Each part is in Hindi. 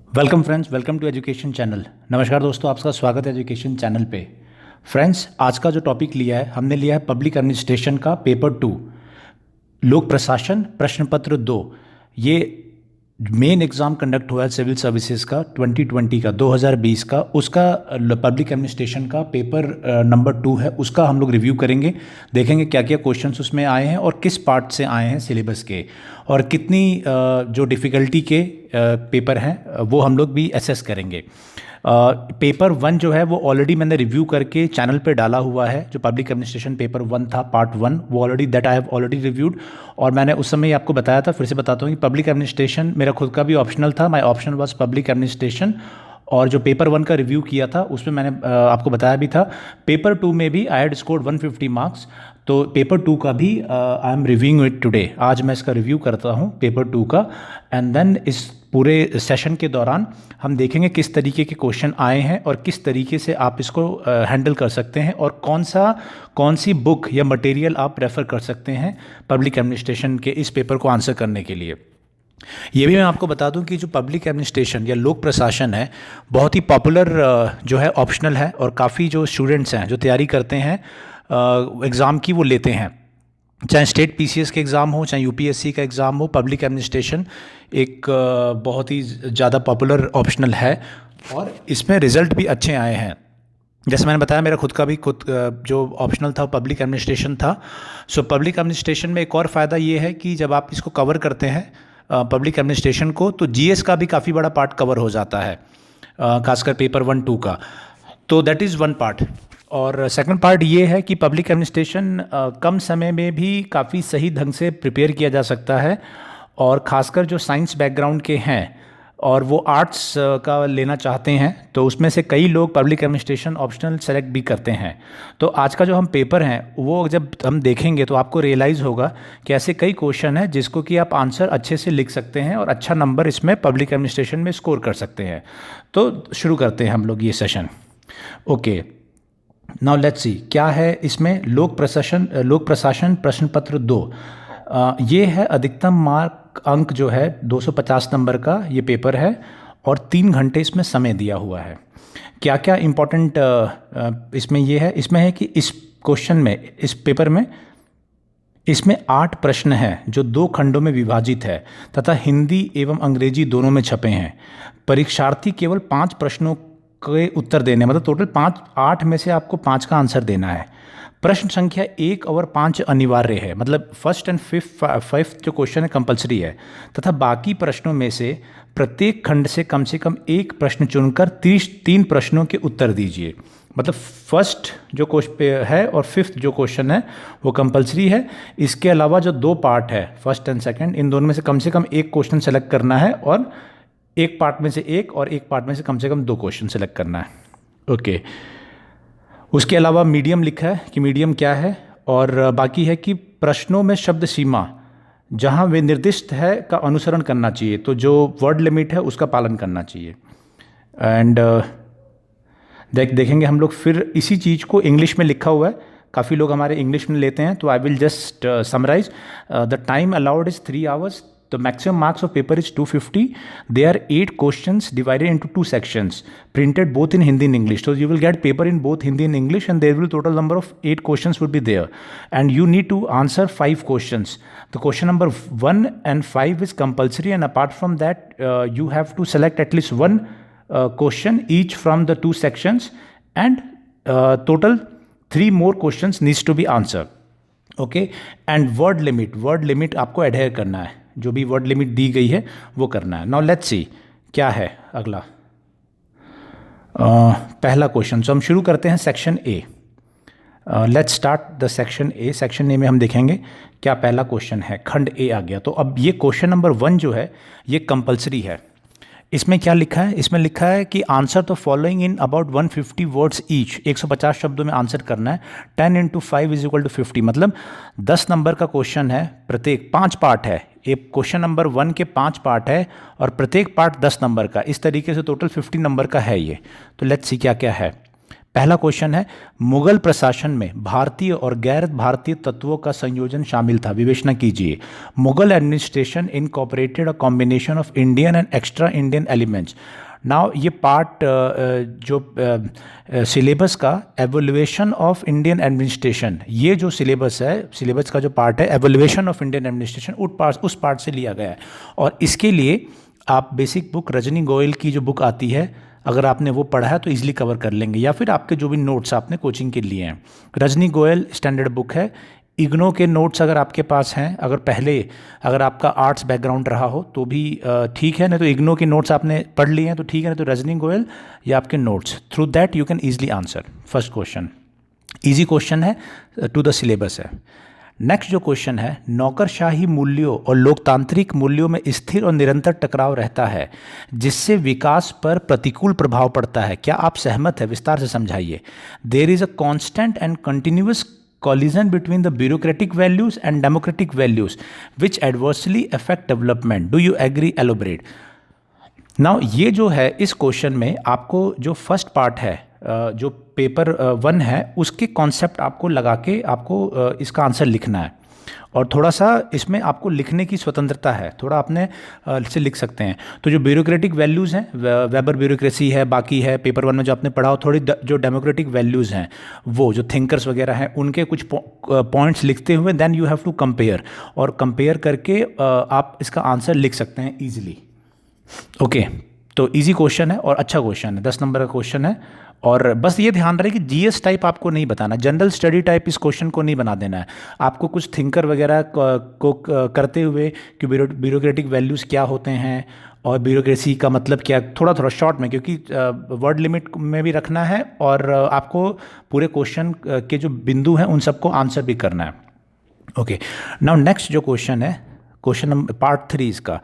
Welcome friends, welcome to education channel. नमस्कार दोस्तों, आपका स्वागत है एजुकेशन चैनल पे। फ्रेंड्स, आज का जो टॉपिक लिया है, हमने लिया है पब्लिक एडमिनिस्ट्रेशन का पेपर 2, लोक प्रशासन प्रश्न पत्र 2। ये मेन एग्ज़ाम कंडक्ट हुआ है सिविल सर्विसेज का 2020 का 2020 का, उसका पब्लिक एडमिनिस्ट्रेशन का पेपर नंबर 2 है। उसका हम लोग रिव्यू करेंगे, देखेंगे क्या क्या क्वेश्चंस उसमें आए हैं और किस पार्ट से आए हैं सिलेबस के, और कितनी जो डिफ़िकल्टी के पेपर हैं वो हम लोग भी एसेस करेंगे। पेपर 1 जो है वो ऑलरेडी मैंने रिव्यू करके चैनल पे डाला हुआ है। जो पब्लिक एडमिनिस्ट्रेशन पेपर 1 था पार्ट 1, वो already that I have already reviewed, और मैंने उस समय आपको बताया था, फिर से बताता हूँ कि पब्लिक एडमिनिस्ट्रेशन मेरा खुद का भी ऑप्शनल था। My option was public administration, और जो पेपर 1 का रिव्यू किया था उसमें मैंने आपको बताया भी था। पेपर 2 में भी आई हैड स्कोर्ड 150 मार्क्स, तो पेपर 2 का भी I am reviewing it today. आज मैं इसका रिव्यू करता हूँ पेपर 2 का, एंड देन इस पूरे सेशन के दौरान हम देखेंगे किस तरीके के क्वेश्चन आए हैं और किस तरीके से आप इसको हैंडल कर सकते हैं, और कौन सी बुक या मटेरियल आप रेफ़र कर सकते हैं पब्लिक एडमिनिस्ट्रेशन के इस पेपर को आंसर करने के लिए। ये भी मैं आपको बता दूं कि जो पब्लिक एडमिनिस्ट्रेशन या लोक प्रशासन है, बहुत ही पॉपुलर जो है, ऑप्शनल है, और काफ़ी जो स्टूडेंट्स हैं जो तैयारी करते हैं एग्ज़ाम की, वो लेते हैं। चाहे स्टेट पीसीएस के एग्ज़ाम हो, चाहे यूपीएससी का एग्ज़ाम हो, पब्लिक एडमिनिस्ट्रेशन एक बहुत ही ज़्यादा पॉपुलर ऑप्शनल है, और इसमें रिज़ल्ट भी अच्छे आए हैं। जैसे मैंने बताया, मेरा खुद का भी जो ऑप्शनल था पब्लिक एडमिनिस्ट्रेशन था। सो पब्लिक एडमिनिस्ट्रेशन में एक और फ़ायदा ये है कि जब आप इसको कवर करते हैं पब्लिक एडमिनिस्ट्रेशन को, तो जीएस का भी काफ़ी बड़ा पार्ट कवर हो जाता है, खासकर पेपर 1 2 का। तो दैट इज़ वन पार्ट। और सेकंड पार्ट ये है कि पब्लिक एडमिनिस्ट्रेशन कम समय में भी काफ़ी सही ढंग से प्रिपेयर किया जा सकता है, और ख़ासकर जो साइंस बैकग्राउंड के हैं और वो आर्ट्स का लेना चाहते हैं, तो उसमें से कई लोग पब्लिक एडमिनिस्ट्रेशन ऑप्शनल सेलेक्ट भी करते हैं। तो आज का जो हम पेपर हैं वो जब हम देखेंगे तो आपको रियलाइज़ होगा कि ऐसे कई क्वेश्चन हैं जिसको कि आप आंसर अच्छे से लिख सकते हैं और अच्छा नंबर इसमें पब्लिक एडमिनिस्ट्रेशन में स्कोर कर सकते हैं। तो शुरू करते हैं हम लोग ये session. Okay, now let's see क्या है इसमें। लोक प्रशासन प्रश्न पत्र 2, ये है अधिकतम मार्क अंक जो है 250 नंबर का ये पेपर है, और 3 घंटे इसमें समय दिया हुआ है। क्या क्या इम्पोर्टेंट इसमें ये है, इसमें है कि इस क्वेश्चन में, इस पेपर में, इसमें 8 प्रश्न हैं जो 2 खंडों में विभाजित है, तथा हिंदी एवं अंग्रेजी दोनों में छपे हैं। परीक्षार्थी केवल 5 प्रश्नों के उत्तर देने, मतलब टोटल 8 में से आपको 5 का आंसर देना है। प्रश्न संख्या 1 और 5 अनिवार्य है, मतलब फर्स्ट एंड फिफ्थ जो क्वेश्चन है कंपलसरी है, तथा बाकी प्रश्नों में से प्रत्येक खंड से कम एक प्रश्न चुनकर 3 प्रश्नों के उत्तर दीजिए। मतलब फर्स्ट जो क्वेश्चन है और फिफ्थ जो क्वेश्चन है वो कंपलसरी है। इसके अलावा जो 2 पार्ट है, फर्स्ट एंड सेकंड, इन दोनों में से कम एक क्वेश्चन सेलेक्ट करना है, और एक पार्ट में से एक और एक पार्ट में से कम 2 क्वेश्चन सेलेक्ट करना है। ओके, उसके अलावा मीडियम लिखा है कि मीडियम क्या है, और बाकी है कि प्रश्नों में शब्द सीमा जहां वे निर्दिष्ट है का अनुसरण करना चाहिए, तो जो वर्ड लिमिट है उसका पालन करना चाहिए। एंड देखेंगे हम लोग फिर इसी चीज़ को इंग्लिश में लिखा हुआ है, काफ़ी लोग हमारे इंग्लिश में लेते हैं, तो I will just summarise. The time allowed is 3 hours. The maximum marks of paper is 250. There are 8 questions divided into 2 sections, printed both in Hindi and English. So you will get paper in both Hindi and English, and there will total number of 8 questions would be there, and you need to answer 5 questions. The question number 1 and 5 is compulsory, and apart from that, you have to select at least one question each from the 2 sections, and total 3 more questions needs to be answered. Okay, and word limit आपको एडहेयर करना है, जो भी वर्ड लिमिट दी गई है वो करना है। नाउ लेट्स सी क्या है अगला पहला क्वेश्चन। सो हम शुरू करते हैं section A. Let's start the section A. Section A में हम देखेंगे क्या पहला क्वेश्चन है। खंड ए आ गया, तो अब ये क्वेश्चन नंबर 1 जो है ये कंपलसरी है। इसमें क्या लिखा है, इसमें लिखा है कि answer the following in about 150 words each, 150 शब्दों में आंसर करना है। 10 × 5 = 50, मतलब 10 नंबर का क्वेश्चन है, प्रत्येक 5 पार्ट है। एक क्वेश्चन नंबर 1 के 5 पार्ट है, और प्रत्येक पार्ट 10 नंबर का, इस तरीके से टोटल 50 नंबर का है ये। तो लेट्स सी क्या क्या है। पहला क्वेश्चन है, मुगल प्रशासन में भारतीय और गैर भारतीय तत्वों का संयोजन शामिल था, विवेचना कीजिए। Mughal administration incorporated a combination of Indian and extra Indian elements. Now ये पार्ट जो सिलेबस का एवोल्यूशन ऑफ इंडियन एडमिनिस्ट्रेशन, ये जो सिलेबस है, सिलेबस का जो पार्ट है एवोल्यूशन ऑफ इंडियन एडमिनिस्ट्रेशन, उस पार्ट से लिया गया है। और इसके लिए आप बेसिक बुक रजनी गोयल की जो बुक आती है, अगर आपने वो पढ़ा है तो इजीली कवर कर लेंगे, या फिर आपके जो भी नोट्स आपने कोचिंग के लिए हैं, रजनी गोयल स्टैंडर्ड बुक है। इग्नो के नोट्स अगर आपके पास हैं, अगर आपका आर्ट्स बैकग्राउंड रहा हो तो भी ठीक है, नहीं तो इग्नो के नोट्स आपने पढ़ लिए हैं तो ठीक है, नहीं तो रजनी गोयल या आपके notes, through that you can easily answer. First question easy question है, टू द सिलेबस है। नेक्स्ट जो क्वेश्चन है, नौकरशाही मूल्यों और लोकतांत्रिक मूल्यों में स्थिर और निरंतर टकराव रहता है जिससे विकास पर प्रतिकूल प्रभाव पड़ता है, क्या आप सहमत है? विस्तार से समझाइए। There is a constant and continuous collision between the bureaucratic values and democratic values which adversely affect development. Do you agree? Elaborate. Now ये जो है इस क्वेश्चन में आपको जो फर्स्ट पार्ट है, जो पेपर 1 है, उसके कॉन्सेप्ट आपको लगा के आपको इसका आंसर लिखना है। और थोड़ा सा इसमें आपको लिखने की स्वतंत्रता है, थोड़ा अपने से लिख सकते हैं। तो जो ब्यूरोक्रेटिक वैल्यूज़ हैं, वेबर ब्यूरोक्रेसी है, बाकी है पेपर 1 में जो आपने पढ़ा हो, थोड़ी जो डेमोक्रेटिक वैल्यूज़ हैं, वो जो थिंकर्स वगैरह हैं, उनके कुछ पॉइंट्स लिखते हुए then you have to compare, और कंपेयर करके आप इसका आंसर लिख सकते हैं ईजिली। ओके, तो इजी क्वेश्चन है और अच्छा क्वेश्चन है, 10 नंबर का क्वेश्चन है। और बस ये ध्यान रहे कि जीएस टाइप आपको नहीं बताना, जनरल स्टडी टाइप इस क्वेश्चन को नहीं बना देना है आपको। कुछ थिंकर वगैरह को करते हुए कि ब्यूरोक्रेटिक वैल्यूज़ क्या होते हैं और ब्यूरोक्रेसी का मतलब क्या, थोड़ा थोड़ा शॉर्ट में, क्योंकि वर्ड लिमिट में भी रखना है और आपको पूरे क्वेश्चन के जो बिंदु हैं उन सबको आंसर भी करना है। ओके, नाउ नेक्स्ट जो क्वेश्चन है, क्वेश्चन नंबर पार्ट 3 इसका,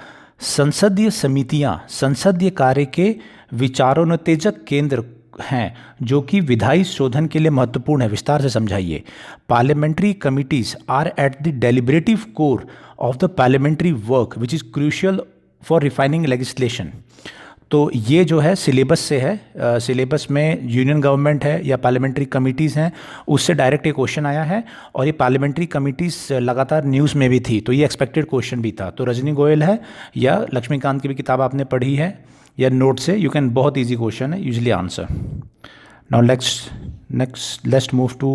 संसदीय समितियां संसदीय कार्य के विचारोत्तेजक केंद्र हैं जो कि विधायी शोधन के लिए महत्वपूर्ण है, विस्तार से समझाइए। Parliamentary committees are at the deliberative core of the parliamentary work which is crucial for refining legislation. तो ये जो है सिलेबस से है, सिलेबस में यूनियन गवर्नमेंट है या पार्लियामेंट्री कमिटीज़ हैं, उससे डायरेक्ट ये क्वेश्चन आया है। और ये पार्लियामेंट्री कमिटीज़ लगातार न्यूज़ में भी थी, तो ये एक्सपेक्टेड क्वेश्चन भी था। तो रजनी गोयल है या लक्ष्मीकांत की भी किताब आपने पढ़ी है या नोट से, यू कैन, बहुत ईजी क्वेश्चन है, usually answer. Now let's move to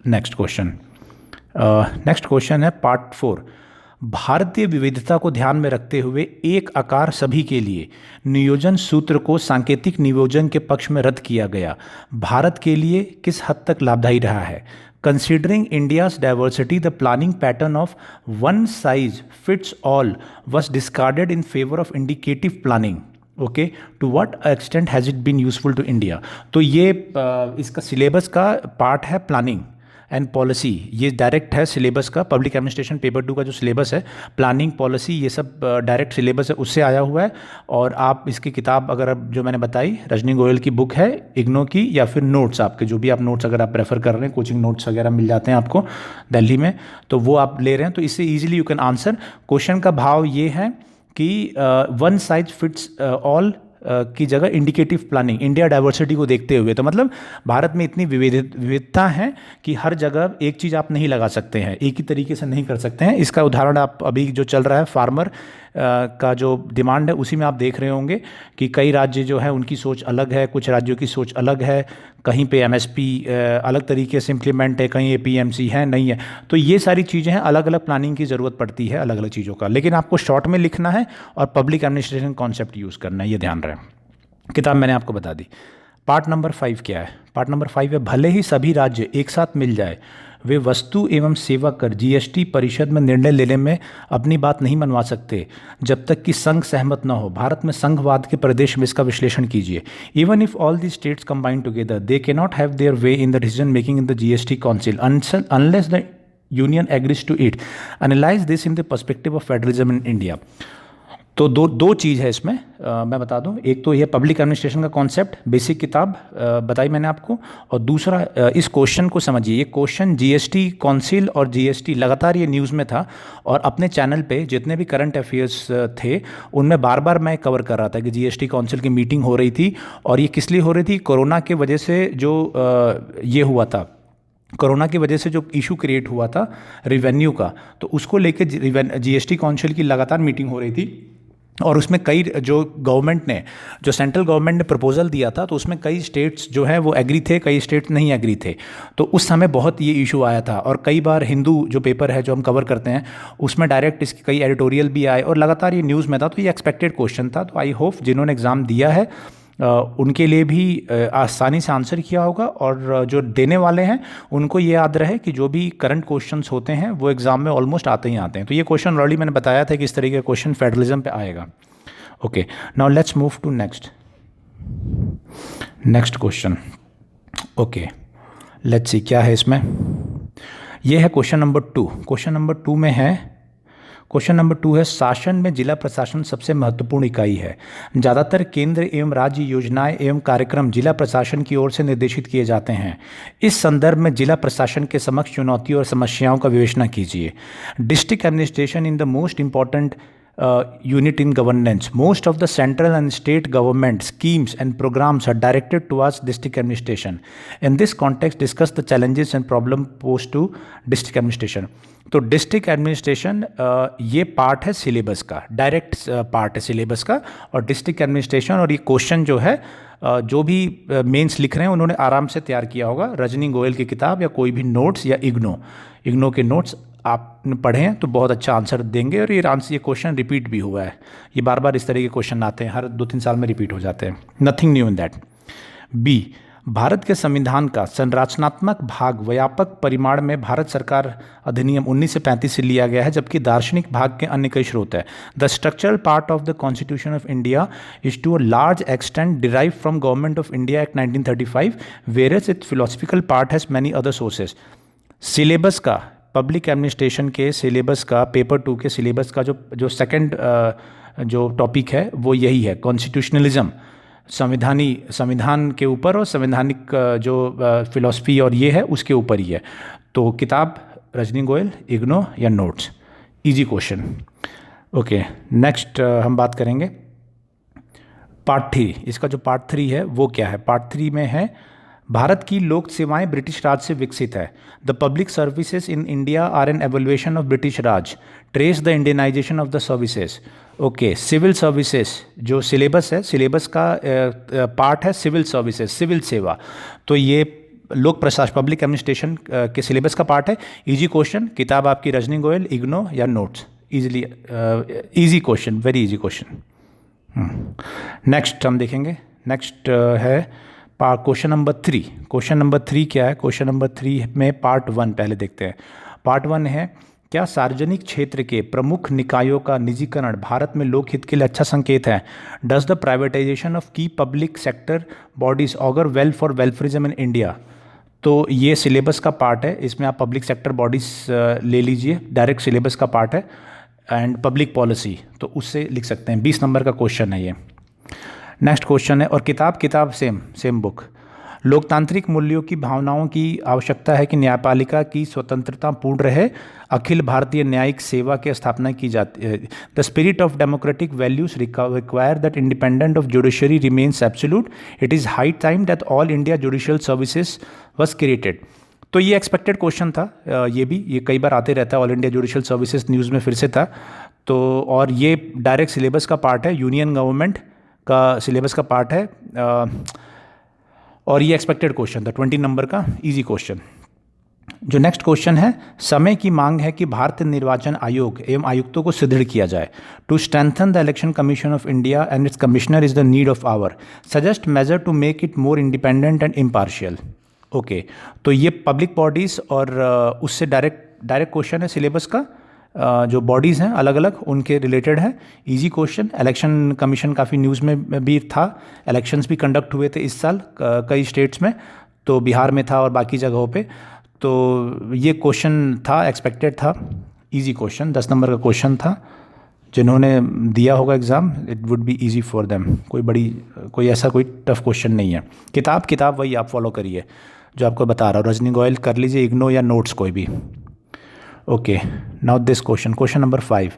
next question. Next question है पार्ट 4। भारतीय विविधता को ध्यान में रखते हुए एक आकार सभी के लिए नियोजन सूत्र को सांकेतिक नियोजन के पक्ष में रद्द किया गया, भारत के लिए किस हद तक लाभदायी रहा है? Considering India's diversity, the planning pattern of one size fits all was discarded in favor of indicative planning. Okay, to what extent has it been useful to India? तो ये इसका सिलेबस का पार्ट है, प्लानिंग एंड पॉलिसी, ये डायरेक्ट है सिलेबस का। पब्लिक एडमिनिस्ट्रेशन पेपर 2 का जो सिलेबस है, प्लानिंग, पॉलिसी, ये सब डायरेक्ट सिलेबस है, उससे आया हुआ है। और आप इसकी किताब अगर जो मैंने बताई, रजनी गोयल की बुक है इग्नो की, या फिर नोट्स आपके जो भी आप नोट्स अगर आप प्रेफर कर रहे हैं, कोचिंग नोट्स वगैरह मिल जाते हैं आपको दिल्ली में, तो वो आप ले रहे हैं, तो इससे easily you can answer. Question का भाव ये है कि वन साइज फिट्स ऑल की जगह इंडिकेटिव प्लानिंग, इंडिया डाइवर्सिटी को देखते हुए, तो मतलब भारत में इतनी विविधता है कि हर जगह एक चीज़ आप नहीं लगा सकते हैं, एक ही तरीके से नहीं कर सकते हैं। इसका उदाहरण आप अभी जो चल रहा है फार्मर का जो डिमांड है, उसी में आप देख रहे होंगे कि कई राज्य जो है उनकी सोच अलग है, कुछ राज्यों की सोच अलग है, कहीं पे एमएसपी अलग तरीके से इम्प्लीमेंट है, कहीं एपीएमसी है, नहीं है। तो ये सारी चीज़ें हैं, अलग अलग प्लानिंग की ज़रूरत पड़ती है अलग अलग चीज़ों का, लेकिन आपको शॉर्ट में लिखना है और पब्लिक एडमिनिस्ट्रेशन कॉन्सेप्ट यूज़ करना है, ये ध्यान रहे। किताब मैंने आपको बता दी। पार्ट नंबर 5 क्या है? पार्ट नंबर 5 है, भले ही सभी राज्य एक साथ मिल जाए, वे वस्तु एवं सेवा कर जीएसटी परिषद में निर्णय लेने में अपनी बात नहीं मनवा सकते जब तक कि संघ सहमत न हो। भारत में संघवाद के प्रदेश में इसका विश्लेषण कीजिए। Even if all the states combine together they can not have their way in the decision making in the GST council unless the union agrees to it. Analyse this in the perspective of federalism in India. तो दो दो चीज़ है इसमें, मैं बता दूं। एक तो ये पब्लिक एडमिनिस्ट्रेशन का कॉन्सेप्ट, बेसिक किताब बताई मैंने आपको, और दूसरा इस क्वेश्चन को समझिए। ये क्वेश्चन जीएसटी काउंसिल और जीएसटी लगातार ये न्यूज़ में था, और अपने चैनल पे जितने भी करंट अफेयर्स थे उनमें बार बार मैं कवर कर रहा था कि जीएसटी काउंसिल की मीटिंग हो रही थी। और ये किस लिए हो रही थी? कोरोना के वजह से जो ये हुआ था, कोरोना की वजह से जो इशू क्रिएट हुआ था रिवेन्यू का, तो उसको लेके जीएसटी काउंसिल की लगातार मीटिंग हो रही थी। और उसमें कई जो गवर्नमेंट ने, जो सेंट्रल गवर्नमेंट ने प्रपोजल दिया था, तो उसमें कई स्टेट्स जो हैं वो एग्री थे, कई स्टेट्स नहीं एग्री थे। तो उस समय बहुत ये इशू आया था, और कई बार हिंदू जो पेपर है जो हम कवर करते हैं उसमें डायरेक्ट इसके कई एडिटोरियल भी आए, और लगातार ये न्यूज़ में था। तो ये एक्सपेक्टेड क्वेश्चन था। तो आई होप जिन्होंने एग्ज़ाम दिया है उनके लिए भी आसानी से आंसर किया होगा, और जो देने वाले हैं उनको ये याद रहे कि जो भी करंट क्वेश्चंस होते हैं वो एग्ज़ाम में ऑलमोस्ट आते ही आते हैं। तो ये क्वेश्चन ऑलरेडी मैंने बताया था कि इस तरीके का क्वेश्चन फेडरलिज्म पे आएगा। Okay, now let's move to next question. Okay, let's see क्या है इसमें। ये है क्वेश्चन नंबर 2। क्वेश्चन नंबर 2 में है, क्वेश्चन नंबर 2 है, शासन में जिला प्रशासन सबसे महत्वपूर्ण इकाई है। ज़्यादातर केंद्र एवं राज्य योजनाएं एवं कार्यक्रम जिला प्रशासन की ओर से निर्देशित किए जाते हैं। इस संदर्भ में जिला प्रशासन के समक्ष चुनौतियों और समस्याओं का विवेचना कीजिए। District administration in the most important unit in governance. Most of the central and state government schemes and programs are directed towards district administration. In this context, discuss the challenges and problem posed to district administration. तो डिस्ट्रिक्ट एडमिनिस्ट्रेशन ये पार्ट है सिलेबस का, डायरेक्ट पार्ट है सिलेबस का, और डिस्ट्रिक्ट एडमिनिस्ट्रेशन, और ये क्वेश्चन जो है जो भी मेंस लिख रहे हैं उन्होंने आराम से तैयार किया होगा। रजनी गोयल की किताब या कोई भी नोट्स या इग्नो के नोट्स आपने पढ़े हैं तो बहुत अच्छा आंसर देंगे। और ये क्वेश्चन रिपीट भी हुआ है, ये बार बार इस तरह के क्वेश्चन आते हैं, हर 2-3 साल में रिपीट हो जाते हैं। Nothing new in that. B, Bharat के संविधान का संरचनात्मक भाग व्यापक परिमाण में भारत सरकार अधिनियम 1935 से लिया गया है, जबकि दार्शनिक भाग के अन्य कई स्रोत है। The structural part of the constitution of India is to a large extent derive from Government of India Act 1935, whereas its philosophical part has many other sources. Syllabus का, पब्लिक एडमिनिस्ट्रेशन के सिलेबस का, पेपर 2 के सिलेबस का जो सेकंड जो टॉपिक है वो यही है, कॉन्स्टिट्यूशनलिज्म, संविधान के ऊपर, और संवैधानिक जो फिलॉसफी और ये है उसके ऊपर ही है। तो किताब रजनी गोयल, इग्नो या notes, easy question. Okay, next हम बात करेंगे पार्ट 3। इसका जो पार्ट 3 है वो क्या है? पार्ट 3 में है, भारत की लोक सेवाएं ब्रिटिश राज से विकसित है। The public services in India are an evolution of British Raj, trace the Indianisation of the services. Okay, civil services जो सिलेबस है, सिलेबस का पार्ट है सिविल सर्विसेज, सिविल सेवा। तो ये लोक प्रशासन, पब्लिक एडमिनिस्ट्रेशन के सिलेबस का पार्ट है। इजी क्वेश्चन, किताब आपकी रजनी गोयल, इग्नो या notes, easily easy question, very easy question. Next हम देखेंगे, नेक्स्ट है क्वेश्चन नंबर 3। क्वेश्चन नंबर 3 क्या है? क्वेश्चन नंबर 3 में पार्ट 1 पहले देखते हैं। पार्ट 1 है, क्या सार्वजनिक क्षेत्र के प्रमुख निकायों का निजीकरण भारत में लोकहित के लिए अच्छा संकेत है? डज द प्राइवेटाइजेशन ऑफ की public sector bodies auger well for welfarism in India? तो ये सिलेबस का पार्ट है, इसमें आप पब्लिक सेक्टर बॉडीज ले लीजिए, डायरेक्ट सिलेबस का पार्ट है, एंड पब्लिक पॉलिसी, तो उससे लिख सकते हैं। 20 नंबर का क्वेश्चन है ये। नेक्स्ट क्वेश्चन है, और किताब सेम बुक। लोकतांत्रिक मूल्यों की भावनाओं की आवश्यकता है कि न्यायपालिका की स्वतंत्रता पूर्ण रहे, अखिल भारतीय न्यायिक सेवा की स्थापना की जाती है। The spirit of democratic values require that independent of judiciary remains absolute. It is high time that all India judicial services was created. तो ये एक्सपेक्टेड क्वेश्चन था, ये कई बार आते रहता है, all India judicial services news में फिर से था। तो और ये डायरेक्ट सिलेबस का पार्ट है, यूनियन गवर्नमेंट का सिलेबस का पार्ट है, और ये एक्सपेक्टेड क्वेश्चन था 20 नंबर का, इजी क्वेश्चन। जो नेक्स्ट क्वेश्चन है, समय की मांग है कि भारतीय निर्वाचन आयोग एवं आयुक्तों को सुदृढ़ किया जाए। To strengthen the Election Commission of India and its commissioner is the need of hour, suggest measure to make it more independent and impartial. Okay, तो ये पब्लिक बॉडीज़ और उससे डायरेक्ट क्वेश्चन है सिलेबस का, जो बॉडीज़ हैं अलग अलग उनके रिलेटेड है, इजी क्वेश्चन। इलेक्शन कमीशन काफ़ी न्यूज़ में भी था, इलेक्शंस भी कंडक्ट हुए थे इस साल कई स्टेट्स में, तो बिहार में था और बाकी जगहों पे। तो ये क्वेश्चन था, एक्सपेक्टेड था, इजी क्वेश्चन, 10 नंबर का क्वेश्चन था। जिन्होंने दिया होगा exam, it would be easy for them. कोई ऐसा कोई टफ क्वेश्चन नहीं है। किताब वही आप फॉलो करिए जो आपको बता रहा हूँ। रजनी गोयल कर लीजिए, इग्नो या नोट्स कोई भी। Okay, now this question number 5।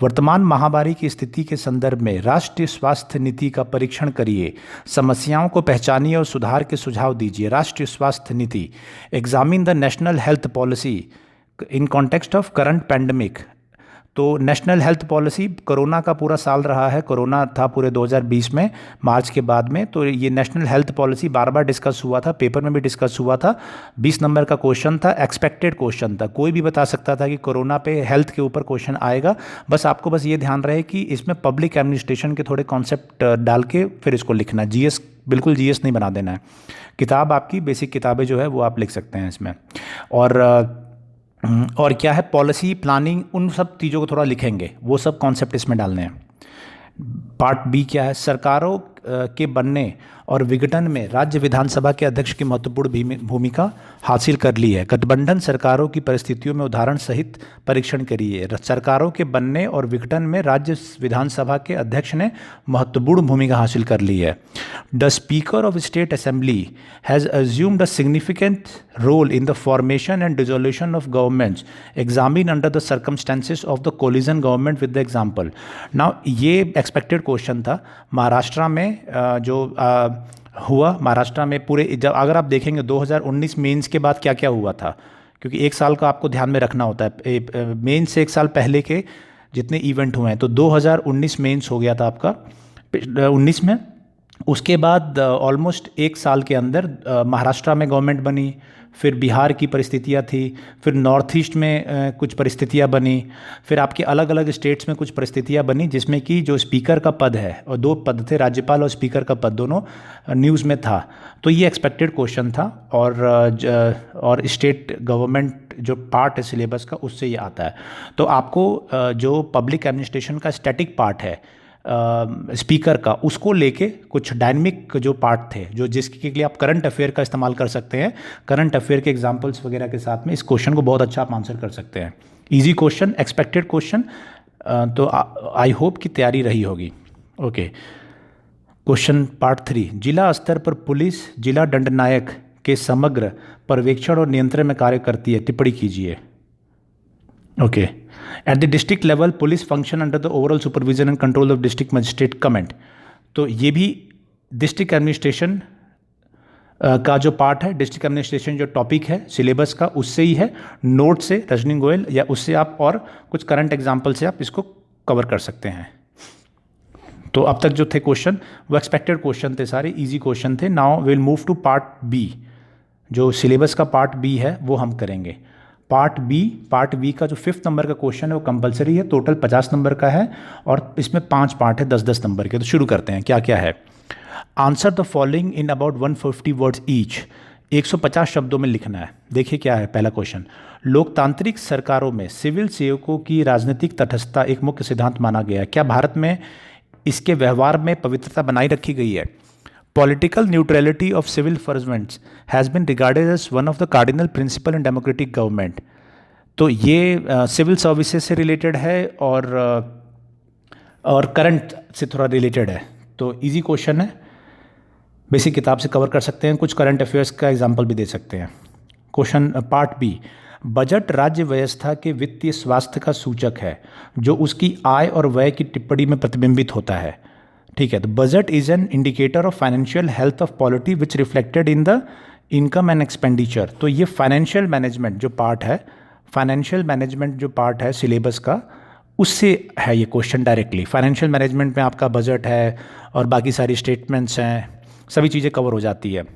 वर्तमान महामारी की स्थिति के संदर्भ में राष्ट्रीय स्वास्थ्य नीति का परीक्षण करिए, समस्याओं को पहचानिए और सुधार के सुझाव दीजिए। राष्ट्रीय स्वास्थ्य नीति, examine the national health policy in context of current pandemic. तो नेशनल हेल्थ पॉलिसी, कोरोना का पूरा साल रहा है, कोरोना था पूरे 2020 में मार्च के बाद में, तो ये नेशनल हेल्थ पॉलिसी बार बार डिस्कस हुआ था, पेपर में भी डिस्कस हुआ था। 20 नंबर का क्वेश्चन था, एक्सपेक्टेड क्वेश्चन था। कोई भी बता सकता था कि कोरोना पे हेल्थ के ऊपर क्वेश्चन आएगा। आपको बस ये ध्यान रहे कि इसमें पब्लिक एडमिनिस्ट्रेशन के थोड़े कॉन्सेप्ट डाल के फिर इसको लिखना। जीएस बिल्कुल जीएस नहीं बना देना है। किताब आपकी बेसिक किताबें जो है वो आप लिख सकते हैं इसमें। और क्या है, पॉलिसी प्लानिंग, उन सब चीज़ों को थोड़ा लिखेंगे, वो सब कॉन्सेप्ट इसमें डालने हैं। पार्ट बी क्या है, सरकारों के बनने और विघटन में राज्य विधानसभा के अध्यक्ष की महत्वपूर्ण भूमिका हासिल कर ली है। गठबंधन सरकारों की परिस्थितियों में उदाहरण सहित परीक्षण करिए। सरकारों के बनने और विघटन में राज्य विधानसभा के अध्यक्ष ने महत्वपूर्ण भूमिका हासिल कर ली है। The speaker of state assembly has assumed a significant role in the formation and dissolution of governments examine under the circumstances of the coalition government with the example. Now ये एक्सपेक्टेड क्वेश्चन था। महाराष्ट्र में हुआ, महाराष्ट्र में पूरे जब अगर आप देखेंगे 2019 मेंस के बाद क्या क्या हुआ था, क्योंकि एक साल का आपको ध्यान में रखना होता है। मेंस से एक साल पहले के जितने इवेंट हुए हैं, तो 2019 मेंस हो गया था आपका 19 में। उसके बाद ऑलमोस्ट एक साल के अंदर महाराष्ट्र में गवर्नमेंट बनी, फिर बिहार की परिस्थितियाँ थी, फिर नॉर्थ ईस्ट में कुछ परिस्थितियाँ बनी, फिर आपके अलग अलग स्टेट्स में कुछ परिस्थितियाँ बनी, जिसमें कि जो स्पीकर का पद है, और 2 पद थे, राज्यपाल और स्पीकर का पद, दोनों न्यूज़ में था। तो ये एक्सपेक्टेड क्वेश्चन था। और स्टेट गवर्नमेंट जो पार्ट है सिलेबस का, उससे ये आता है। तो आपको जो पब्लिक एडमिनिस्ट्रेशन का स्टैटिक पार्ट है स्पीकर का, उसको लेके कुछ डायनेमिक जो पार्ट थे, जो जिसके लिए आप करंट अफेयर का इस्तेमाल कर सकते हैं, करंट अफेयर के एग्जांपल्स वगैरह के साथ में इस क्वेश्चन को बहुत अच्छा आप आंसर कर सकते हैं। Easy question, expected question. तो आई होप की तैयारी रही होगी। Okay, question part 3। जिला स्तर पर पुलिस जिला दंडनायक के समग्र पर्यवेक्षण और नियंत्रण में कार्य करती है, टिप्पणी कीजिए। Okay, at the district level police function under the overall supervision and control of district magistrate comment. तो ये भी डिस्ट्रिक्ट एडमिनिस्ट्रेशन का जो पार्ट है, डिस्ट्रिक्ट एडमिनिस्ट्रेशन जो टॉपिक है सिलेबस का, उससे ही है, नोट से, रजनी गोयल, या उससे आप और कुछ करंट एग्जाम्पल से आप इसको कवर कर सकते हैं। तो अब तक जो थे क्वेश्चन वो एक्सपेक्टेड क्वेश्चन थे, सारे इजी क्वेश्चन थे। Now will move to part B. जो सिलेबस का पार्ट बी है वो हम करेंगे। पार्ट बी का जो 5th नंबर का क्वेश्चन है वो कंपलसरी है, टोटल 50 नंबर का है, और इसमें 5 पार्ट है 10-10 नंबर के। तो शुरू करते हैं, क्या क्या है। Answer the following in about 150 words each. 150 शब्दों में लिखना है। देखिए क्या है पहला क्वेश्चन। लोकतांत्रिक सरकारों में सिविल सेवकों की राजनीतिक तटस्थता एक मुख्य सिद्धांत माना गया है। क्या भारत में इसके व्यवहार में पवित्रता बनाई रखी गई है? Political neutrality of civil servants has been regarded as one of the cardinal principle in democratic government। तो ये सिविल सर्विसेज से रिलेटेड है और करंट से थोड़ा रिलेटेड है। तो इजी क्वेश्चन है, बेसिक किताब से कवर कर सकते हैं, कुछ करंट अफेयर्स का एग्जांपल भी दे सकते हैं। Question part B. बजट राज्य व्यवस्था के वित्तीय स्वास्थ्य का सूचक है जो उसकी आय और व्यय की टिप्पणी में प्रतिबिंबित होता है। ठीक है, तो budget is an indicator of financial health of polity which reflected in the income and expenditure. तो ये फाइनेंशियल मैनेजमेंट जो पार्ट है, फाइनेंशियल मैनेजमेंट जो पार्ट है सिलेबस का, उससे है ये क्वेश्चन डायरेक्टली। फाइनेंशियल मैनेजमेंट में आपका बजट है और बाकी सारी स्टेटमेंट्स हैं, सभी चीज़ें कवर हो जाती है।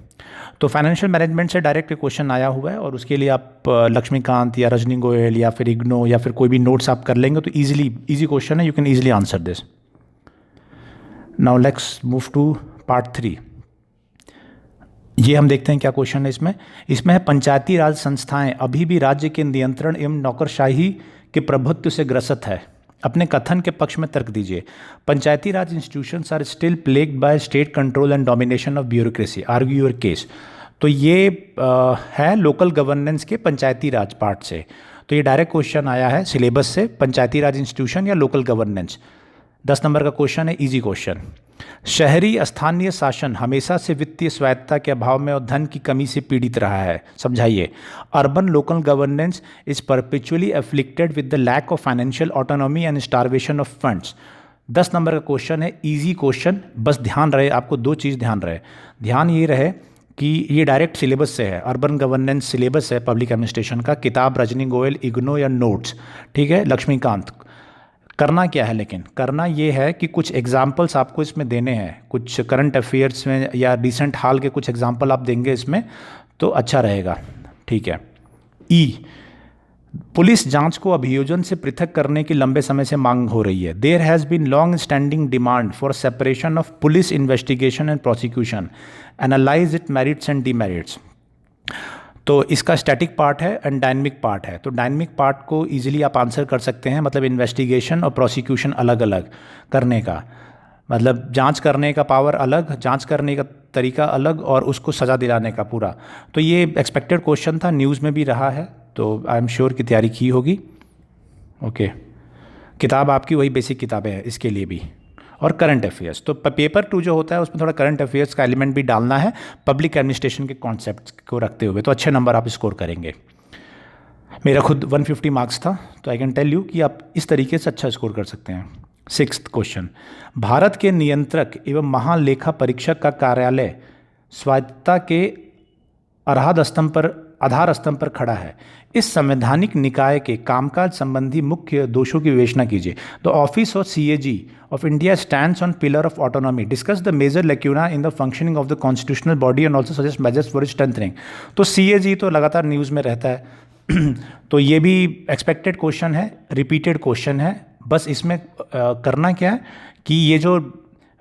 तो फाइनेंशियल मैनेजमेंट से डायरेक्ट क्वेश्चन आया हुआ है, और उसके लिए आप लक्ष्मीकांत या रजनी गोयल या फिर इग्नो या फिर कोई भी नोट्स आप कर लेंगे तो इजी क्वेश्चन है, you can easily answer this. Now let's move to part 3। ये हम देखते हैं क्या क्वेश्चन है इसमें है पंचायती राज संस्थाएं अभी भी राज्य के नियंत्रण एवं नौकरशाही के प्रभुत्व से ग्रसित है। अपने कथन के पक्ष में तर्क दीजिए। Panchayati raj institutions are still plagued by state control and domination of bureaucracy, argue your case. तो ये है लोकल गवर्नेंस के पंचायती राज पार्ट से। तो ये डायरेक्ट क्वेश्चन आया है सिलेबस से, पंचायती राज इंस्टीट्यूशन या लोकल गवर्नेंस। 10 नंबर का क्वेश्चन है इजी क्वेश्चन। शहरी स्थानीय शासन हमेशा से वित्तीय स्वायत्तता के अभाव में और धन की कमी से पीड़ित रहा है, समझाइए। Urban local governance is perpetually afflicted with the lack of financial autonomy and starvation of funds. 10 number का क्वेश्चन है इजी क्वेश्चन। बस ध्यान रहे, आपको दो चीज़ ध्यान ये रहे कि ये डायरेक्ट सिलेबस से है, अर्बन गवर्नेंस सिलेबस है पब्लिक एडमिनिस्ट्रेशन का, किताब रजनी गोयल, इग्नो या नोट्स, ठीक है, लक्ष्मीकांत। करना क्या है, लेकिन करना ये है कि कुछ एग्जाम्पल्स आपको इसमें देने हैं, कुछ करंट अफेयर्स में या रिसेंट हाल के कुछ एग्जाम्पल आप देंगे इसमें तो अच्छा रहेगा, ठीक है। ई, पुलिस जांच को अभियोजन से पृथक करने की लंबे समय से मांग हो रही है। There has been long standing demand for separation of police investigation and prosecution, analyse it merits and demerits. तो इसका स्टैटिक पार्ट है एंड डायनेमिक पार्ट है। तो डायनेमिक पार्ट को इजीली आप आंसर कर सकते हैं, मतलब इन्वेस्टिगेशन और प्रोसिक्यूशन अलग अलग करने का, मतलब जांच करने का पावर अलग, जांच करने का तरीका अलग और उसको सज़ा दिलाने का पूरा। तो ये एक्सपेक्टेड क्वेश्चन था, न्यूज़ में भी रहा है, तो आई एम श्योर कि तैयारी की होगी। ओके, किताब आपकी वही बेसिक किताबें हैं इसके लिए भी, और करंट अफेयर्स। तो पेपर 2 जो होता है उसमें थोड़ा करंट अफेयर्स का एलिमेंट भी डालना है पब्लिक एडमिनिस्ट्रेशन के कॉन्सेप्ट को रखते हुए, तो अच्छे नंबर आप स्कोर करेंगे। मेरा खुद 150 मार्क्स था, तो आई कैन टेल यू कि आप इस तरीके से अच्छा स्कोर कर सकते हैं। 6th क्वेश्चन, भारत के नियंत्रक एवं महालेखा परीक्षक का कार्यालय स्वायत्तता के आधार स्तंभ पर खड़ा है। इस संवैधानिक निकाय के कामकाज संबंधी मुख्य दोषों की विवेचना कीजिए। The office of CAG of India stands on pillar of autonomy, discuss the major lacuna in the functioning of the constitutional body and also suggest measures for strengthening. तो CAG तो लगातार न्यूज़ में रहता है तो ये भी एक्सपेक्टेड क्वेश्चन है, रिपीटेड क्वेश्चन है। बस इसमें करना क्या है कि ये जो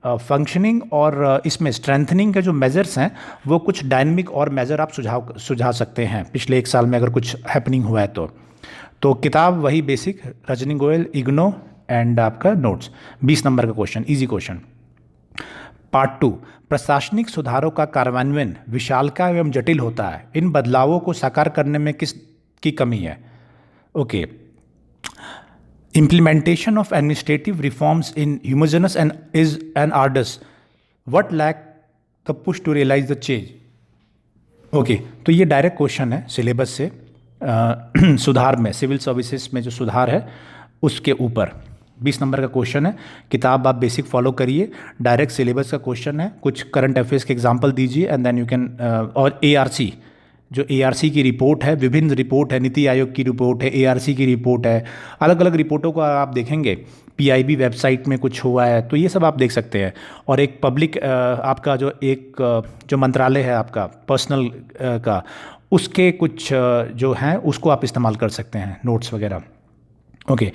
फंक्शनिंग और इसमें स्ट्रेंथनिंग के जो मेजर्स हैं वो कुछ डायनेमिक और मेजर आप सुझा सकते हैं पिछले 1 साल में अगर कुछ हैपनिंग हुआ है तो किताब वही बेसिक रजनी गोयल, इग्नो एंड आपका नोट्स। 20 नंबर का क्वेश्चन, इजी क्वेश्चन। पार्ट 2, प्रशासनिक सुधारों का कार्यान्वयन विशालकाय एवं जटिल होता है, इन बदलावों को साकार करने में किसकी कमी है? Okay, implementation of administrative reforms in homogeneous and is an arduous. What lack the push to realize the change? Okay, तो ये डायरेक्ट क्वेश्चन है सिलेबस से, सुधार में, सिविल सर्विसेज में जो सुधार है उसके ऊपर 20 नंबर का क्वेश्चन है। किताब आप बेसिक फॉलो करिए, डायरेक्ट सिलेबस का क्वेश्चन है, कुछ करंट अफेयर्स के एग्जांपल दीजिए एंड देन यू कैन, और ARC जो ARC की रिपोर्ट है, विभिन्न रिपोर्ट है, नीति आयोग की रिपोर्ट है, ARC की रिपोर्ट है, अलग अलग रिपोर्टों को आप देखेंगे, PIB वेबसाइट में कुछ हुआ है तो ये सब आप देख सकते हैं। और एक पब्लिक आपका जो मंत्रालय है आपका पर्सनल का, उसके कुछ जो हैं उसको आप इस्तेमाल कर सकते हैं, नोट्स वगैरह। ओके,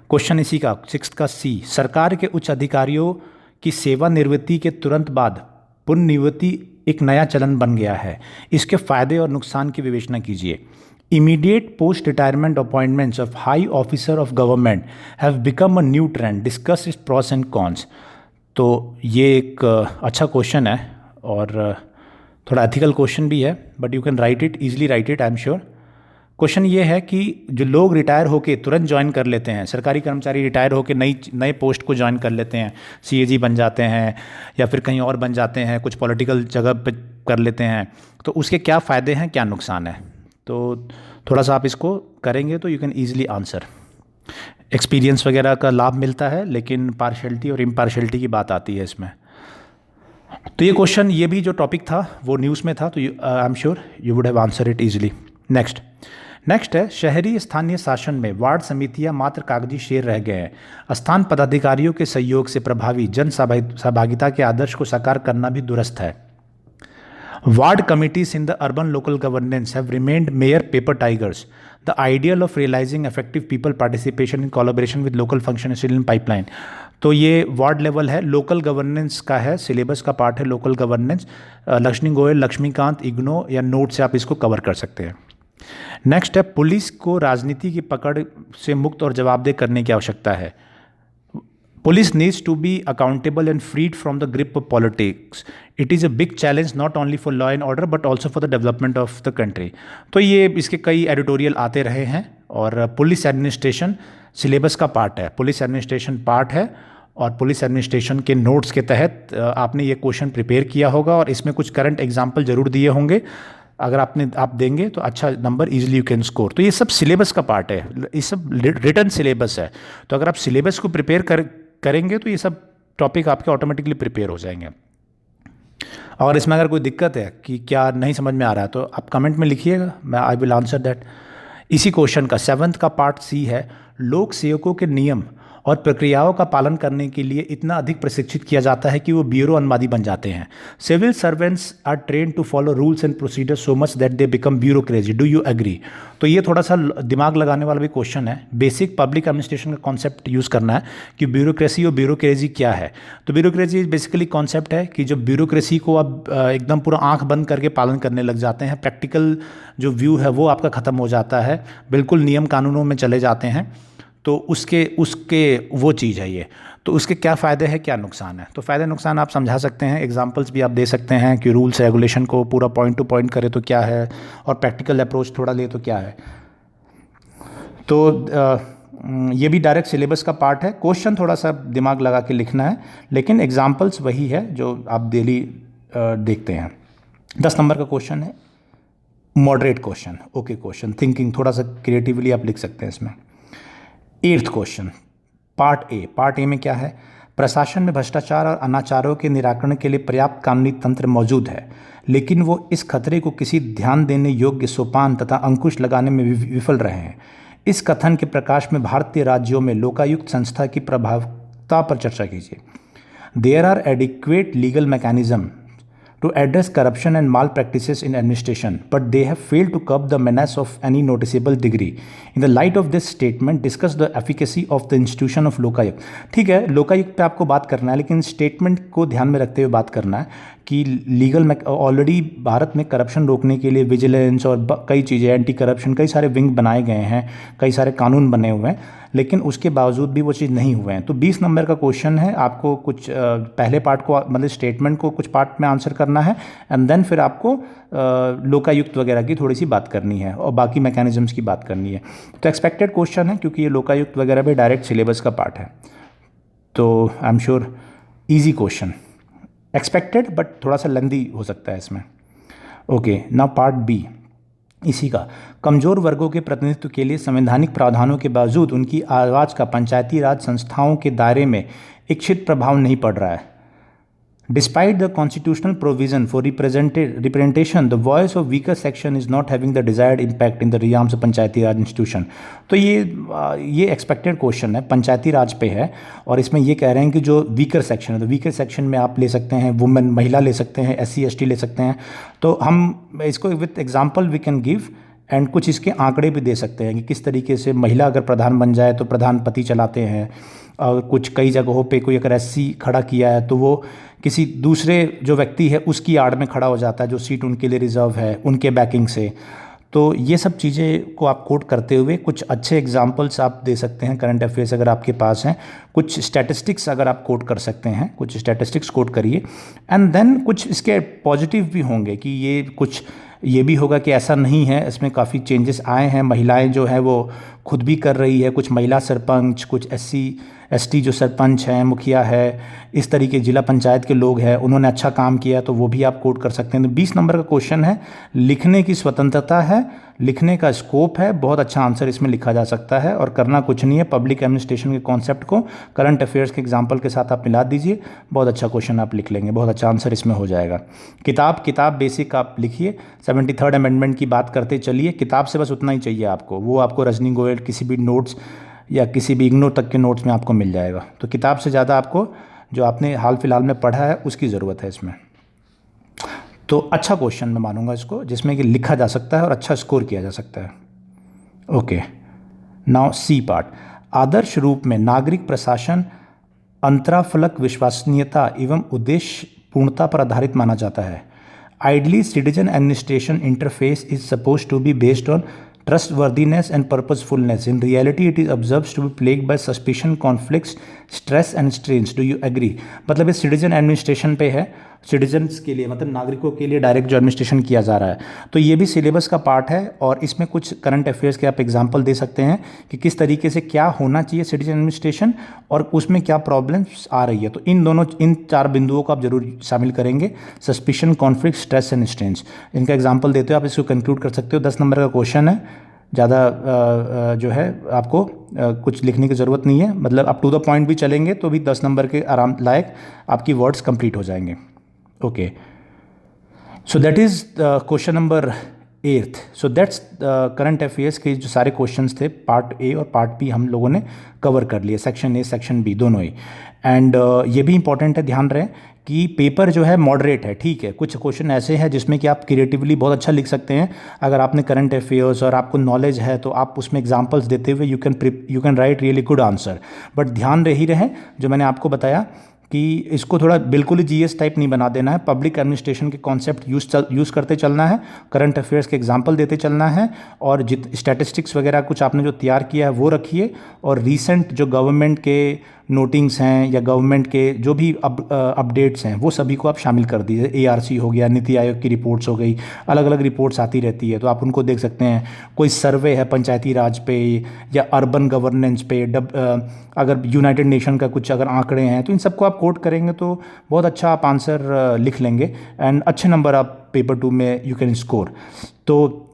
क्वेश्चन इसी का 6th का C, सरकार के उच्च अधिकारियों की सेवानिवृत्ति के तुरंत बाद पुनर्नियुक्ति एक नया चलन बन गया है, इसके फायदे और नुकसान की विवेचना कीजिए। Immediate post retirement appointments of high officer of government have become a new trend, discuss it's pros and cons. तो ये एक अच्छा क्वेश्चन है और थोड़ा एथिकल क्वेश्चन भी है, but you can write it, easily right it, I am sure. Question ये है कि जो लोग रिटायर होके तुरंत ज्वाइन कर लेते हैं, सरकारी कर्मचारी रिटायर होके नए पोस्ट को ज्वाइन कर लेते हैं, CAG बन जाते हैं या फिर कहीं और बन जाते हैं, कुछ पॉलिटिकल जगह पे कर लेते हैं, तो उसके क्या फ़ायदे हैं, क्या नुकसान है, तो थोड़ा सा आप इसको करेंगे तो you can easily answer. Experience वगैरह का लाभ मिलता है, लेकिन पार्शलिटी और इम्पार्शलिटी की बात आती है इसमें। तो ये क्वेश्चन, ये भी जो टॉपिक था वो न्यूज़ में था, तो I am sure you would have answer it easily. Next है, शहरी स्थानीय शासन में वार्ड समितियां मात्र कागजी शेर रह गए हैं। स्थान पदाधिकारियों के सहयोग से प्रभावी जन सहभागिता के आदर्श को साकार करना भी दुरस्त है। Ward committees in the urban local governance have remained mere paper tigers. The ideal of realising effective people participation in collaboration with local function still in pipeline. तो ये वार्ड लेवल है, लोकल गवर्नेंस का है, सिलेबस का पार्ट है लोकल गवर्नेंस। लक्ष्मी गोयल, लक्ष्मीकांत, इग्नो या नोट से आप इसको कवर कर सकते हैं। नेक्स्ट है, पुलिस को राजनीति की पकड़ से मुक्त और जवाबदेह करने की आवश्यकता है। Police needs to be accountable and freed from the grip of politics. It is a big challenge not only for law and order but also for the development of the country. तो ये इसके कई एडिटोरियल आते रहे हैं और पुलिस एडमिनिस्ट्रेशन सिलेबस का पार्ट है, पुलिस एडमिनिस्ट्रेशन पार्ट है और पुलिस एडमिनिस्ट्रेशन के नोट्स के तहत आपने ये क्वेश्चन प्रिपेयर किया होगा और इसमें कुछ करंट एग्जाम्पल जरूर दिए होंगे। अगर आप देंगे तो अच्छा number easily you can score. तो ये सब सिलेबस का पार्ट है, ये सब रिटर्न सिलेबस है। तो अगर आप सिलेबस को प्रिपेयर करेंगे तो ये सब टॉपिक आपके ऑटोमेटिकली प्रिपेयर हो जाएंगे। और इसमें अगर कोई दिक्कत है कि क्या नहीं समझ में आ रहा है तो आप कमेंट में लिखिएगा, मैं आई विल आंसर दैट। इसी क्वेश्चन का 7th का पार्ट सी है, लोक सेवकों के नियम और प्रक्रियाओं का पालन करने के लिए इतना अधिक प्रशिक्षित किया जाता है कि वो ब्यूरो अनुवादी बन जाते हैं। Civil servants are train to follow rules and procedure so much that they become bureaucracy, do you agree? तो ये थोड़ा सा दिमाग लगाने वाला भी क्वेश्चन है। बेसिक पब्लिक एडमिनिस्ट्रेशन का कॉन्सेप्ट यूज़ करना है कि ब्यूरोक्रेसी और ब्यूरोक्रेसी क्या है। तो ब्यूरोक्रेसी बेसिकली कॉन्सेप्ट है कि जो ब्यूरोक्रेसी को आप एकदम पूरा आंख बंद करके पालन करने लग जाते हैं, प्रैक्टिकल जो व्यू है वो आपका ख़त्म हो जाता है, बिल्कुल नियम कानूनों में चले जाते हैं। तो उसके वो चीज़ है ये। तो उसके क्या फ़ायदे हैं, क्या नुकसान है? तो फ़ायदे नुकसान आप समझा सकते हैं, एग्जांपल्स भी आप दे सकते हैं कि रूल्स रेगुलेशन को पूरा पॉइंट टू पॉइंट करे तो क्या है, और प्रैक्टिकल अप्रोच थोड़ा ले तो क्या है। तो ये भी डायरेक्ट सिलेबस का पार्ट है। क्वेश्चन थोड़ा सा दिमाग लगा के लिखना है, लेकिन एग्जाम्पल्स वही है जो आप डेली देखते हैं। 10 नंबर का क्वेश्चन है, moderate question, okay question, thinking थोड़ा सा क्रिएटिवली आप लिख सकते हैं इसमें। 8th क्वेश्चन, पार्ट ए में क्या है? प्रशासन में भ्रष्टाचार और अनाचारों के निराकरण के लिए पर्याप्त कानूनी तंत्र मौजूद है, लेकिन वो इस खतरे को किसी ध्यान देने योग्य सोपान तथा अंकुश लगाने में विफल रहे हैं। इस कथन के प्रकाश में भारतीय राज्यों में लोकायुक्त संस्था की प्रभावता पर चर्चा कीजिए। There are adequate legal mechanism to address corruption and malpractices in administration, but they have failed to curb the menace of any noticeable degree. In the light of this statement, discuss the efficacy of the institution of Lokayukta. ठीक है, लोकायुक्त पे आपको बात करना है, लेकिन स्टेटमेंट को ध्यान में रखते हुए बात करना है कि लीगल ऑलरेडी भारत में करप्शन रोकने के लिए विजिलेंस और कई चीज़ें, एंटी करप्शन, कई सारे विंग बनाए गए हैं, कई सारे कानून बने हुए हैं, लेकिन उसके बावजूद भी वो चीज़ नहीं हुए हैं। तो 20 नंबर का क्वेश्चन है, आपको कुछ पहले पार्ट को मतलब स्टेटमेंट को कुछ पार्ट में आंसर करना है, एंड देन फिर आपको लोकायुक्त वगैरह की थोड़ी सी बात करनी है और बाकी मैकेनिज्म्स की बात करनी है। तो एक्सपेक्टेड क्वेश्चन है, क्योंकि ये लोकायुक्त वगैरह भी डायरेक्ट सिलेबस का पार्ट है। तो I am sure easy question, expected but थोड़ा सा लेंदी हो सकता है इसमें। ओके, नाउ पार्ट बी इसी का, कमज़ोर वर्गों के प्रतिनिधित्व के लिए संवैधानिक प्रावधानों के बावजूद उनकी आवाज़ का पंचायती राज संस्थाओं के दायरे में इच्छित प्रभाव नहीं पड़ रहा है। Despite the constitutional provision for representation, the voice of weaker section is not having the desired impact in the realms of panchayati raj institution. तो ये एक्सपेक्टेड क्वेश्चन है, पंचायती राज पे है, और इसमें ये कह रहे हैं कि जो वीकर सेक्शन है, तो वीकर सेक्शन में आप ले सकते हैं वुमेन, महिला ले सकते हैं, SC ST ले सकते हैं। तो हम इसको with example we can give, and कुछ इसके आंकड़े भी दे सकते हैं कि किस तरीके से महिला अगर प्रधान बन जाए तो प्रधान पति चलाते हैं, और कुछ कई जगहों पे कोई अगर SC खड़ा किया है तो वो किसी दूसरे जो व्यक्ति है उसकी आड़ में खड़ा हो जाता है, जो सीट उनके लिए रिजर्व है, उनके बैकिंग से। तो ये सब चीज़ें को आप कोट करते हुए कुछ अच्छे एग्जांपल्स आप दे सकते हैं, करंट अफेयर्स अगर आपके पास हैं, कुछ स्टैटिस्टिक्स अगर आप कोट कर सकते हैं, कुछ स्टैटिस्टिक्स कोट करिए, एंड देन कुछ इसके पॉजिटिव भी होंगे कि ये कुछ ये भी होगा कि ऐसा नहीं है, इसमें काफ़ी चेंजेस आए हैं, महिलाएं जो है वो खुद भी कर रही है, कुछ महिला सरपंच, कुछ SC ST जो सरपंच हैं, मुखिया है, इस तरीके जिला पंचायत के लोग हैं, उन्होंने अच्छा काम किया, तो वो भी आप कोट कर सकते हैं। तो 20 नंबर का क्वेश्चन है, लिखने की स्वतंत्रता है, लिखने का स्कोप है, बहुत अच्छा आंसर इसमें लिखा जा सकता है, और करना कुछ नहीं है, पब्लिक एडमिनिस्ट्रेशन के कॉन्सेप्ट को करंट अफेयर्स के एग्जाम्पल के साथ आप मिला दीजिए, बहुत अच्छा क्वेश्चन आप लिख लेंगे, बहुत अच्छा आंसर इसमें हो जाएगा। किताब बेसिक आप लिखिए, 73rd अमेंडमेंट की बात करते चलिए, किताब से बस उतना ही चाहिए आपको, वो आपको रजनी गोयल किसी भी नोट्स या किसी भी इग्नोर तक के नोट्स में आपको मिल जाएगा। तो किताब से ज़्यादा आपको जो आपने हाल फिलहाल में पढ़ा है उसकी ज़रूरत है इसमें। तो अच्छा क्वेश्चन मैं मानूंगा इसको, जिसमें कि लिखा जा सकता है और अच्छा स्कोर किया जा सकता है। ओके, नाउ सी पार्ट, आदर्श रूप में नागरिक प्रशासन अंतराफलक विश्वसनीयता एवं उद्देश्य पूर्णता पर आधारित माना जाता है। Ideally citizen administration interface is suppose to be based on trustworthiness and purposefulness. In reality, it is observed to be plagued by suspicion, conflicts, stress and strains. Do you agree? मतलब ये सिटीजन एडमिनिस्ट्रेशन पे है, सिटीजन्स के लिए, मतलब नागरिकों के लिए डायरेक्ट जो एडमिनिस्ट्रेशन किया जा रहा है। तो ये भी सिलेबस का पार्ट है और इसमें कुछ करंट अफेयर्स के आप एग्जांपल दे सकते हैं कि किस तरीके से क्या होना चाहिए सिटीजन एडमिनिस्ट्रेशन और उसमें क्या प्रॉब्लम्स आ रही है। तो इन 4 बिंदुओं को आप जरूर शामिल करेंगे, suspicion, conflict, stress and strains. इनका एग्जाम्पल देते हो आप इसको कंक्लूड कर सकते हो। 10 नंबर का क्वेश्चन है, ज़्यादा जो है आपको कुछ लिखने की ज़रूरत नहीं है, मतलब अप टू द पॉइंट भी चलेंगे तो भी 10 नंबर के आराम लायक आपकी वर्ड्स कंप्लीट हो जाएंगे। Okay, so that is question number 8th। So that's current affairs के जो सारे क्वेश्चंस थे पार्ट ए और पार्ट बी हम लोगों ने कवर कर लिए, सेक्शन ए सेक्शन बी दोनों ही। एंड ये भी इंपॉर्टेंट है, ध्यान रहे कि पेपर जो है मॉडरेट है, ठीक है। कुछ क्वेश्चन ऐसे हैं जिसमें कि आप क्रिएटिवली बहुत अच्छा लिख सकते हैं। अगर आपने करंट अफेयर्स और आपको नॉलेज है तो आप उसमें एग्जांपल्स देते हुए you can write really good answer. But ध्यान रही रहे जो मैंने आपको बताया कि इसको थोड़ा बिल्कुल ही जीएस टाइप नहीं बना देना है। पब्लिक एडमिनिस्ट्रेशन के कॉन्सेप्ट यूज़ करते चलना है, करंट अफेयर्स के एग्जांपल देते चलना है, और स्टैटिस्टिक्स वगैरह कुछ आपने जो तैयार किया है वो रखिए, और रीसेंट जो गवर्नमेंट के नोटिंग्स हैं या गवर्नमेंट के जो भी अपडेट्स हैं वो सभी को आप शामिल कर दीजिए। एआरसी हो गया, नीति आयोग की रिपोर्ट्स हो गई, अलग अलग रिपोर्ट्स आती रहती है तो आप उनको देख सकते हैं। कोई सर्वे है पंचायती राज पे या अर्बन गवर्नेंस पे, अगर यूनाइटेड नेशन का कुछ अगर आंकड़े हैं तो इन सबको आप कोट करेंगे तो बहुत अच्छा आप आंसर लिख लेंगे एंड अच्छे नंबर आप पेपर 2 में यू कैन स्कोर। तो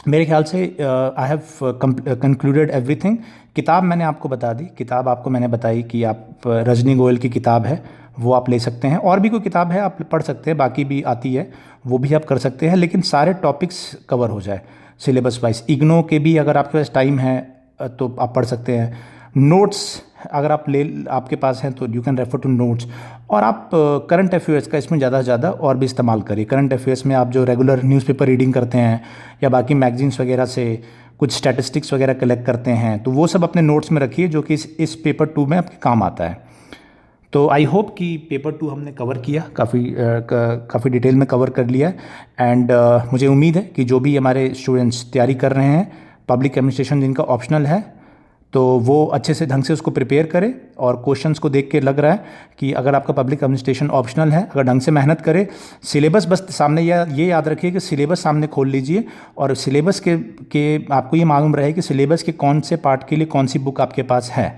मेरे ख्याल से आई हैव कंक्लूडेड एवरीथिंग। किताब मैंने आपको बता दी, किताब आपको मैंने बताई कि आप रजनी गोयल की किताब है वो आप ले सकते हैं, और भी कोई किताब है आप पढ़ सकते हैं, बाकी भी आती है वो भी आप कर सकते हैं, लेकिन सारे टॉपिक्स कवर हो जाए सिलेबस वाइज। इग्नो के भी अगर आपके पास टाइम है तो आप पढ़ सकते हैं। नोट्स अगर आपके पास हैं तो you can refer to notes, और आप करंट अफेयर्स का इसमें ज़्यादा से ज़्यादा और भी इस्तेमाल करिए। करंट अफेयर्स में आप जो रेगुलर न्यूज़पेपर रीडिंग करते हैं या बाकी मैगजीन्स वगैरह से कुछ स्टैटिस्टिक्स वगैरह कलेक्ट करते हैं तो वो सब अपने नोट्स में रखिए, जो कि इस पेपर 2 में आपके काम आता है। तो आई होप कि पेपर 2 हमने कवर किया, काफ़ी डिटेल में कवर कर लिया एंड मुझे उम्मीद है कि जो भी हमारे स्टूडेंट्स तैयारी कर रहे हैं पब्लिक एडमिनिस्ट्रेशन जिनका ऑप्शनल है तो वो अच्छे से ढंग से उसको प्रिपेयर करें, और क्वेश्चंस को देख के लग रहा है कि अगर आपका पब्लिक एडमिनिस्ट्रेशन ऑप्शनल है, अगर ढंग से मेहनत करें, सिलेबस बस सामने ये याद रखिए कि सिलेबस सामने खोल लीजिए, और सिलेबस के आपको ये मालूम रहे कि सिलेबस के कौन से पार्ट के लिए कौन सी बुक आपके पास है।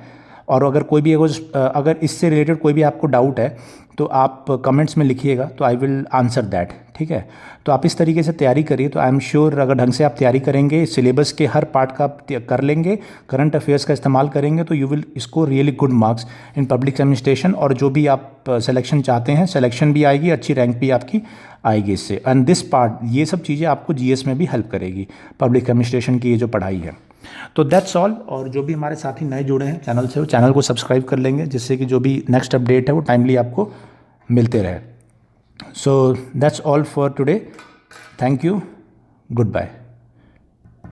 और अगर कोई भी अगर इससे रिलेटेड कोई भी आपको डाउट है तो आप कमेंट्स में लिखिएगा, तो आई विल आंसर दैट, ठीक है। तो आप इस तरीके से तैयारी करिए, तो आई एम श्योर अगर ढंग से आप तैयारी करेंगे, सिलेबस के हर पार्ट का आप कर लेंगे, करंट अफेयर्स का इस्तेमाल करेंगे, तो you will score really good marks in public administration, और जो भी आप सिलेक्शन चाहते हैं सिलेक्शन भी आएगी, अच्छी रैंक भी आपकी आएगी इससे। एंड दिस पार्ट, ये सब चीज़ें आपको जीएस में भी हेल्प करेगी, पब्लिक एडमिनिस्ट्रेशन की ये जो पढ़ाई है। तो दैट्स ऑल। और जो भी हमारे साथी नए जुड़े हैं चैनल से, वो चैनल को सब्सक्राइब कर लेंगे, जिससे कि जो भी नेक्स्ट अपडेट है वो टाइमली आपको मिलते रहे। So that's all for today, thank you, good bye.